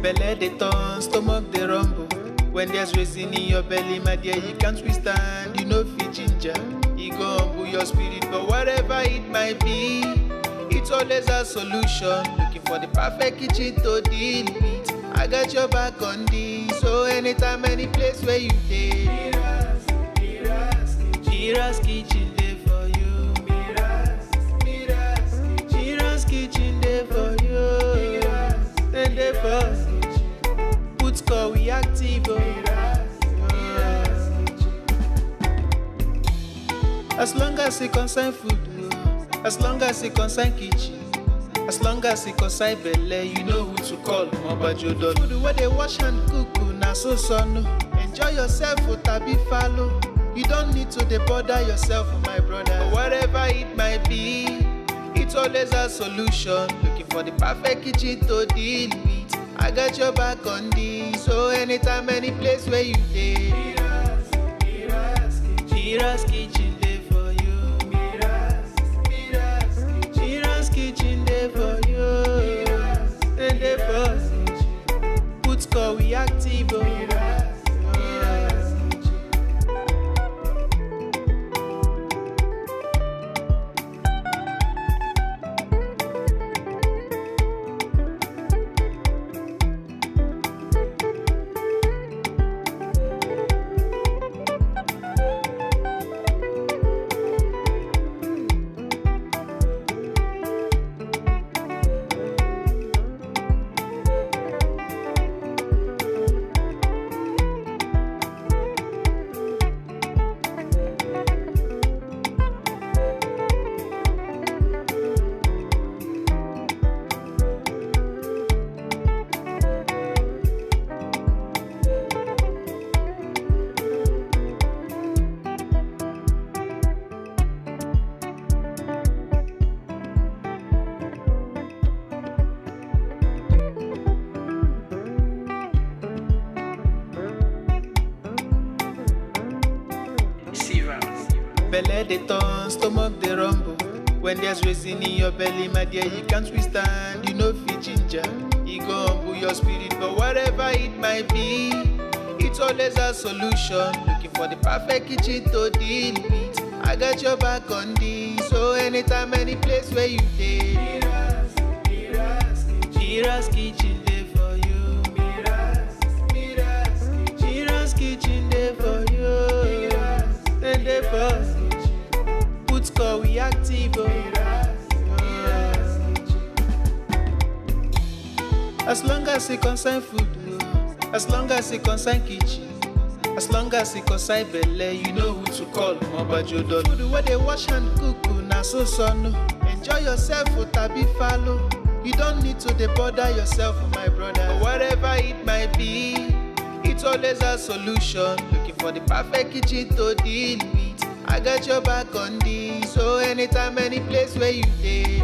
Belle dey turn, stomach dey rumble. When there's reason in your belly, my dear, you can't withstand. You know fit ginger, e go humble your spirit. But whatever it might be, it's always a solution. Looking for the perfect kitchen to deal with. I got your back on this. So anytime, any place where you dey, Mira's kitchen dey for you. Mira's kitchen dey for you. And dey for put call we active. As long as it concern food, as long as it concern kitchen, as long as it concern belle, you know who to call. Mobajodo food where they wash and cook, na so no. Enjoy yourself, tabi follow. You don't need to bother yourself, my brother. But whatever it might be, it's always a solution. Looking for the perfect kitchen to deal with. I got your back on this. So anytime, any place where you dey, Mira's kitchen dey for you. Mira's kitchen dey for you. And dey for put call we active. Belle dey turn, stomach dey rumble. When there's reason in your belly, my dear, you can't withstand. You know fit ginger, e go humble your spirit. But whatever it might be, it's always a solution. Looking for the perfect kitchen to deal with. I got your back on this. So anytime, any place where you dey, Mira's kitchen dey for you. Mira's kitchen dey for you. And dey for put call we active. As long as it concern food, as long as it concern kitchen, as long as it concern belle, you know who to call. Mobajodo food where they wash and cook, na so no. Enjoy yourself, tabi follow. You don't need to bother yourself, my brother. But whatever it might be, it's always a solution. Looking for the perfect kitchen to deal with. I got your back on this. So anytime, any place where you dey,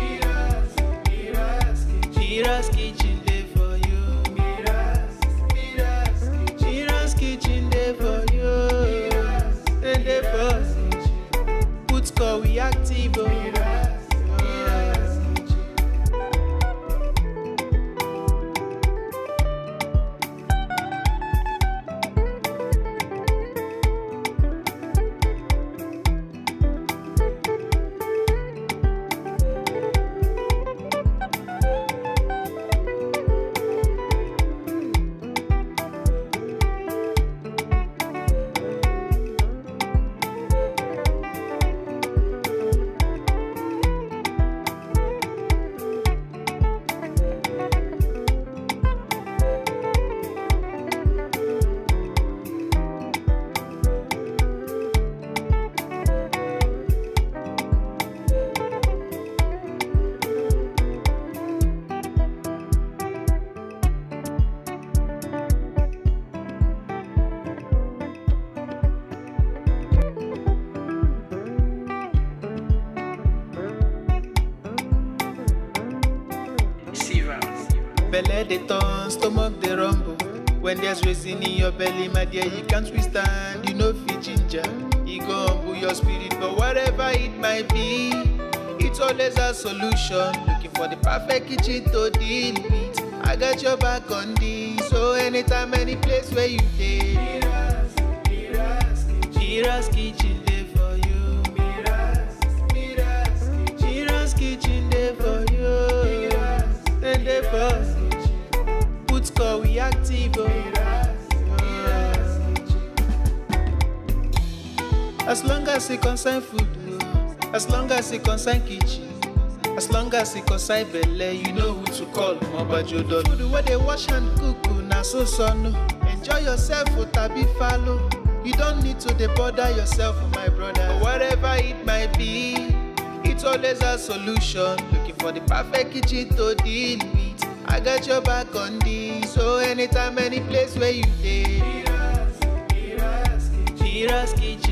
Mira's kitchen dey for you. Mira's kitchen dey for you. And dey for put call we active. Belle dey turn, stomach dey rumble. When there's reason in your belly, my dear, you can't withstand. You know fit ginger, e go humble your spirit. But whatever it might be, it's always a solution. Looking for the perfect kitchen to deal with. I got your back on this. So anytime, any place where you dey, MIRA'S kitchen dey for you. MIRA'S kitchen dey for you. Then dey for put call we active. As long as it concern food, as long as it concern kitchen, as long as it concern belle, you know who to call. Jollof. Food where they wash and cook, na so no. Enjoy yourself, tabi follow. You don't need to dey bother yourself, my brother. But whatever it might be, it's always a solution. Looking for the perfect kitchen to deal with. I got your back on this. So anytime, any place where you dey, MIRA'S kitchen.